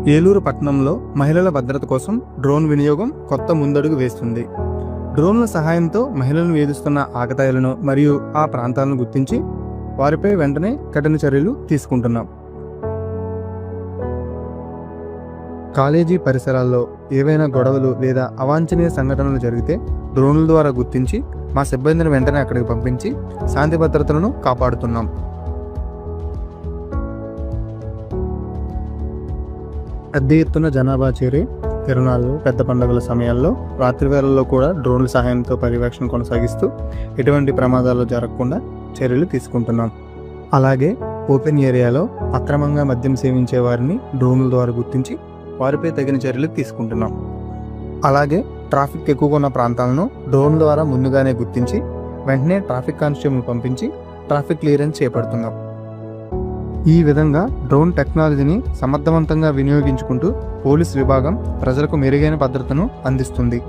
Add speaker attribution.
Speaker 1: ఏలూరు పట్టణంలో మహిళల భద్రత కోసం డ్రోన్ వినియోగం కొత్త ముందడుగు వేస్తుంది. డ్రోన్ల సహాయంతో మహిళలను వేధిస్తున్న ఆకతాయిలను మరియు ఆ ప్రాంతాలను గుర్తించి వారిపై వెంటనే కఠిన చర్యలు తీసుకుంటున్నాం. కాలేజీ పరిసరాల్లో ఏవైనా గొడవలు లేదా అవాంఛనీయ సంఘటనలు జరిగితే డ్రోన్ల ద్వారా గుర్తించి మా సిబ్బందిని వెంటనే అక్కడికి పంపించి శాంతి భద్రతలను కాపాడుతున్నాం. పెద్ద ఎత్తున జనాభా చేరి తిరునాళ్ళు, పెద్ద పండుగల సమయాల్లో రాత్రి వేళల్లో కూడా డ్రోన్ల సహాయంతో పర్యవేక్షణ కొనసాగిస్తూ ఎటువంటి ప్రమాదాలు జరగకుండా చర్యలు తీసుకుంటున్నాం. అలాగే ఓపెన్ ఏరియాలో అక్రమంగా మద్యం సేవించే వారిని డ్రోన్ల ద్వారా గుర్తించి వారిపై తగిన చర్యలు తీసుకుంటున్నాం. అలాగే ట్రాఫిక్ ఎక్కువగా ఉన్న ప్రాంతాలను డ్రోన్ ద్వారా ముందుగానే గుర్తించి వెంటనే ట్రాఫిక్ కానిస్టేబుల్ పంపించి ట్రాఫిక్ క్లియరెన్స్ చేపడుతున్నాం. ఈ విధంగా డ్రోన్ టెక్నాలజీని సమర్థవంతంగా వినియోగించుకుంటూ పోలీస్ విభాగం ప్రజలకు మెరుగైన భద్రతను అందిస్తుంది.